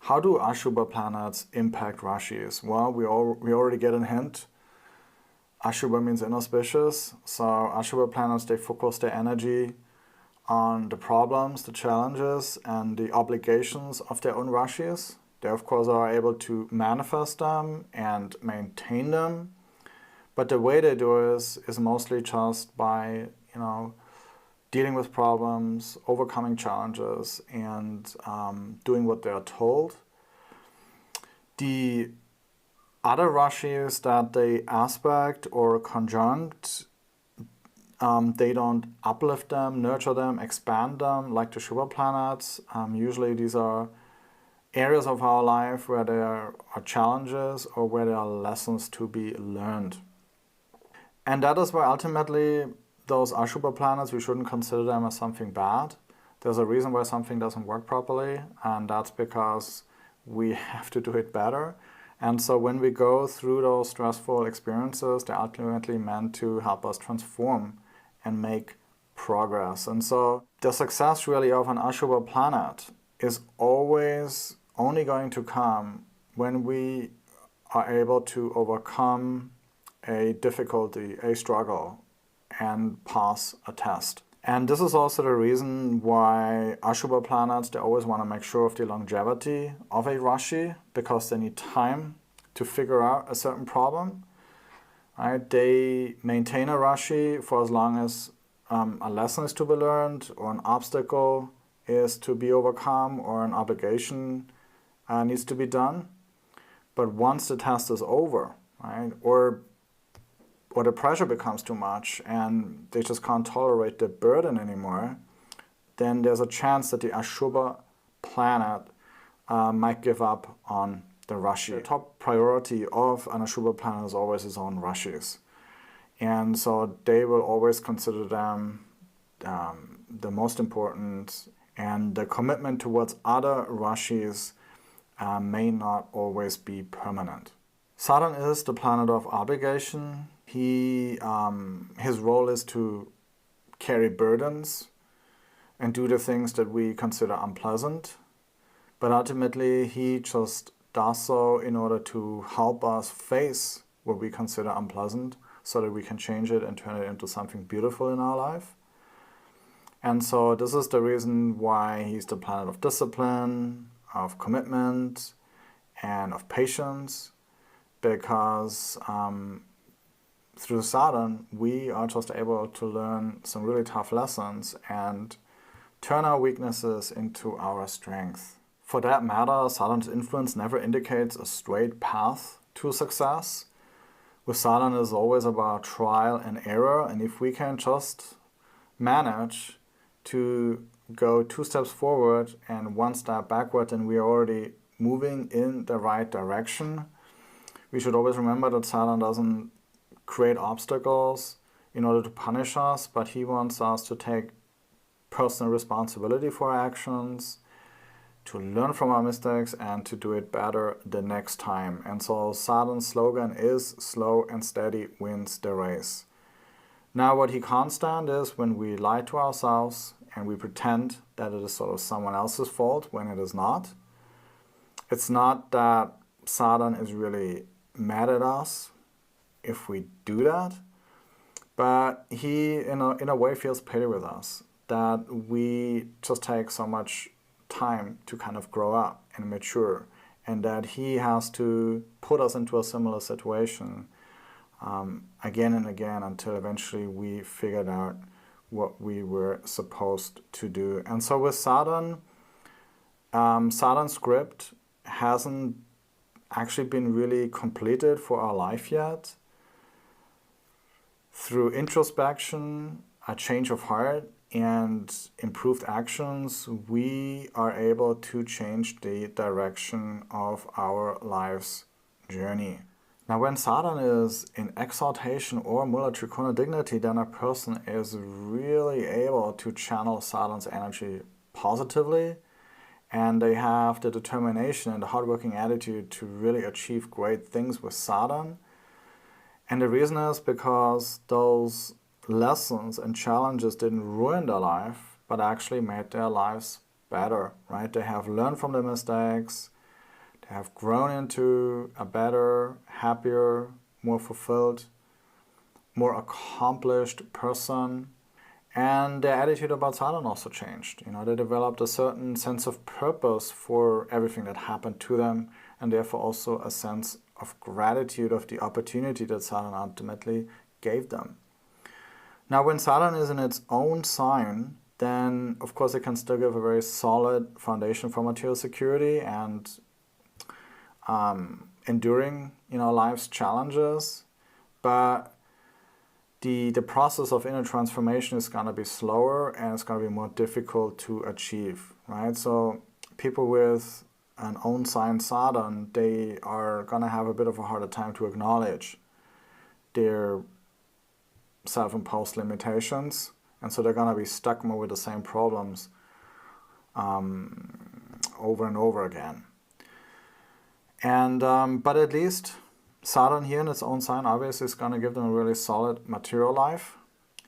How do Asubha planets impact Rashis? Well, we already get a hint. Asubha means inauspicious, so Asubha planets, they focus their energy on the problems, the challenges, and the obligations of their own Rashis. They, of course, are able to manifest them and maintain them, but the way they do is mostly just by, dealing with problems, overcoming challenges, and doing what they are told. The other Rashis that they aspect or conjunct, they don't uplift them, nurture them, expand them like the Shubha planets. Usually these are areas of our life where there are challenges or where there are lessons to be learned. And that is why ultimately those Asubha planets, we shouldn't consider them as something bad. There's a reason why something doesn't work properly, and that's because we have to do it better. And so when we go through those stressful experiences, they're ultimately meant to help us transform and make progress. And so the success really of an Asubha planet is always only going to come when we are able to overcome a difficulty, a struggle, and pass a test. And this is also the reason why Asubha planets, they always want to make sure of the longevity of a Rashi, because they need time to figure out a certain problem. Right? They maintain a Rashi for as long as a lesson is to be learned, or an obstacle is to be overcome, or an obligation needs to be done. But once the test is over, right, or the pressure becomes too much and they just can't tolerate the burden anymore, then there's a chance that the Asubha planet might give up on the Rashi. The top priority of an Asubha planet is always his own Rashis. And so they will always consider them the most important, and the commitment towards other Rashis may not always be permanent. Saturn is the planet of obligation. His role is to carry burdens and do the things that we consider unpleasant. But ultimately, he just does so in order to help us face what we consider unpleasant so that we can change it and turn it into something beautiful in our life. And so this is the reason why he's the planet of discipline, of commitment, and of patience, because through Saturn, we are just able to learn some really tough lessons and turn our weaknesses into our strength. For that matter, Saturn's influence never indicates a straight path to success. With Saturn, it is always about trial and error, and if we can just manage to go 2 steps forward and 1 step backward, then we are already moving in the right direction. We should always remember that Saturn doesn't create obstacles in order to punish us, but he wants us to take personal responsibility for our actions, to learn from our mistakes, and to do it better the next time. And so Saturn's slogan is slow and steady wins the race. Now what he can't stand is when we lie to ourselves and we pretend that it is sort of someone else's fault when it is not. It's not that Saturn is really mad at us if we do that, but he in a way feels pity with us that we just take so much time to kind of grow up and mature, and that he has to put us into a similar situation again and again until eventually we figured out what we were supposed to do. And so with Saturn, Saturn's script hasn't actually been really completed for our life yet. Through introspection, a change of heart, and improved actions, we are able to change the direction of our life's journey. Now, when Saturn is in exaltation or Mula Trikona dignity, then a person is really able to channel Saturn's energy positively, and they have the determination and the hardworking attitude to really achieve great things with Saturn. And the reason is because those lessons and challenges didn't ruin their life, but actually made their lives better, right? They have learned from their mistakes, They have grown into a better, happier, more fulfilled, more accomplished person. And their attitude about Saturn also changed. They developed a certain sense of purpose for everything that happened to them, and therefore also a sense of gratitude of the opportunity that Saturn ultimately gave them. Now, when Saturn is in its own sign, then of course it can still give a very solid foundation for material security and enduring, life's challenges. But the process of inner transformation is going to be slower and it's going to be more difficult to achieve, right? So people with an own sign Saturn, they are going to have a bit of a harder time to acknowledge their self-imposed limitations, and so they're going to be stuck more with the same problems over and over again. And but at least Saturn here in its own sign obviously is going to give them a really solid material life,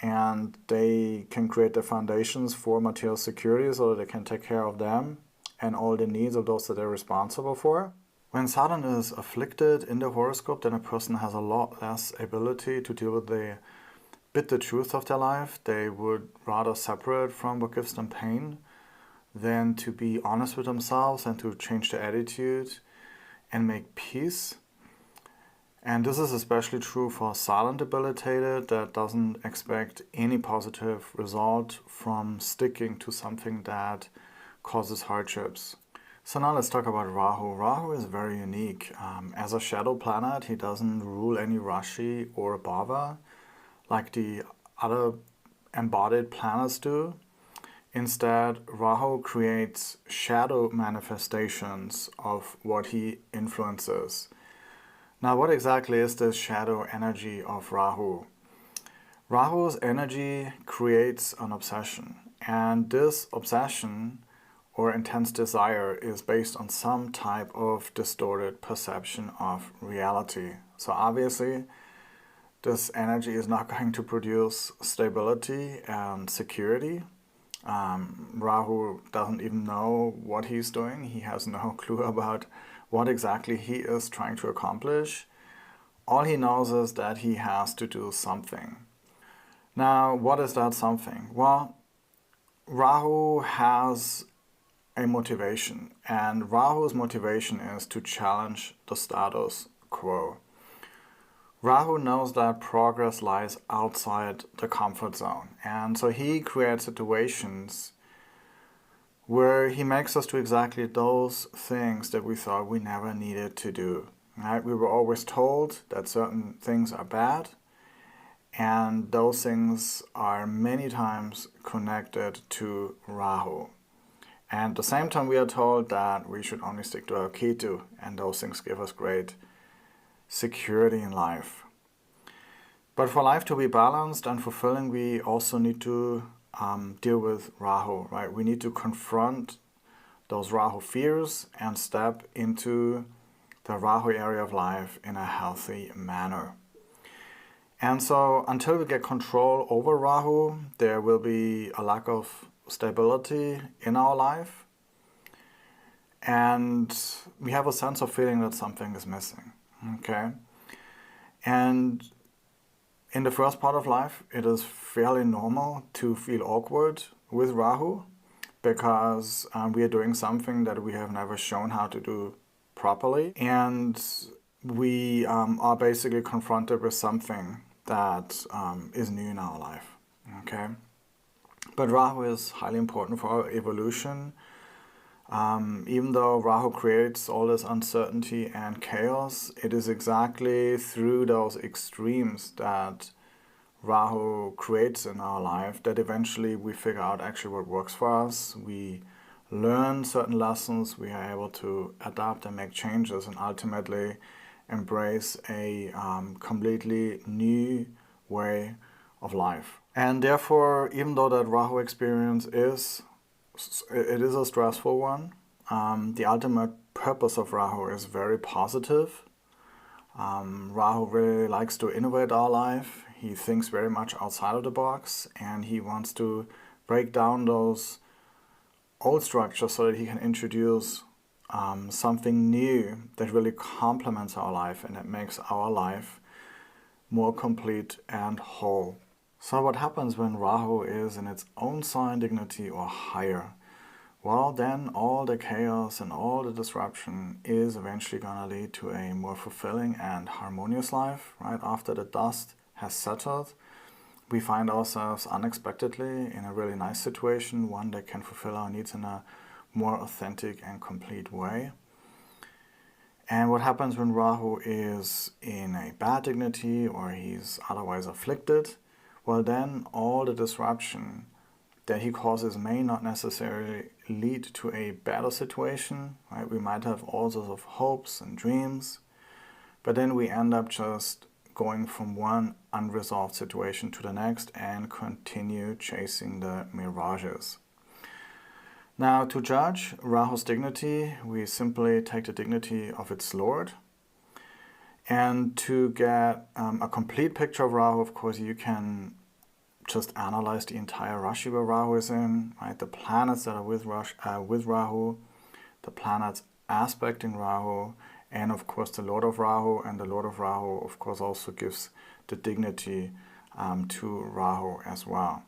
and they can create the foundations for material security so that they can take care of them and all the needs of those that they're responsible for. When Saturn is afflicted in the horoscope, then a person has a lot less ability to deal with the bitter truth of their life. They would rather separate from what gives them pain than to be honest with themselves and to change their attitude and make peace. And this is especially true for Saturn debilitated that doesn't expect any positive result from sticking to something that causes hardships. So now let's talk about Rahu. Rahu is very unique. As a shadow planet, he doesn't rule any Rashi or Bhava like the other embodied planets do. Instead, Rahu creates shadow manifestations of what he influences. Now, what exactly is this shadow energy of Rahu? Rahu's energy creates an obsession, and this obsession or intense desire is based on some type of distorted perception of reality. So obviously, this energy is not going to produce stability and security. Rahu doesn't even know what he's doing. He has no clue about what exactly he is trying to accomplish. All he knows is that he has to do something. Now, what is that something? Well, Rahu has a motivation, and Rahu's motivation is to challenge the status quo. Rahu knows that progress lies outside the comfort zone, and so he creates situations where he makes us do exactly those things that we thought we never needed to do. Right? We were always told that certain things are bad, and those things are many times connected to Rahu. And at the same time, we are told that we should only stick to our Ketu, and those things give us great security in life. But for life to be balanced and fulfilling, we also need to deal with Rahu, right? We need to confront those Rahu fears and step into the Rahu area of life in a healthy manner. And so until we get control over Rahu, there will be a lack of stability in our life, and we have a sense of feeling that something is missing. Okay, and in the first part of life, it is fairly normal to feel awkward with Rahu because we are doing something that we have never shown how to do properly, and we are basically confronted with something that is new in our life. Okay. But Rahu is highly important for our evolution. Even though Rahu creates all this uncertainty and chaos, it is exactly through those extremes that Rahu creates in our life that eventually we figure out actually what works for us. We learn certain lessons, we are able to adapt and make changes, and ultimately embrace a completely new way of life. And therefore, even though that Rahu experience is a stressful one, the ultimate purpose of Rahu is very positive. Rahu really likes to innovate our life. He thinks very much outside of the box, and he wants to break down those old structures so that he can introduce something new that really complements our life and it makes our life more complete and whole. So what happens when Rahu is in its own sign, dignity, or higher? Well, then all the chaos and all the disruption is eventually going to lead to a more fulfilling and harmonious life, right? After the dust has settled, we find ourselves unexpectedly in a really nice situation, one that can fulfill our needs in a more authentic and complete way. And what happens when Rahu is in a bad dignity or he's otherwise afflicted? Well, then all the disruption that he causes may not necessarily lead to a better situation, right? We might have all sorts of hopes and dreams, but then we end up just going from one unresolved situation to the next and continue chasing the mirages. Now, to judge Rahu's dignity, we simply take the dignity of its lord. And to get a complete picture of Rahu, of course, you can just analyze the entire Rashi where Rahu is in, right? The planets that are with Rahu, the planets aspecting Rahu, and of course the Lord of Rahu. And the Lord of Rahu, of course, also gives the dignity to Rahu as well.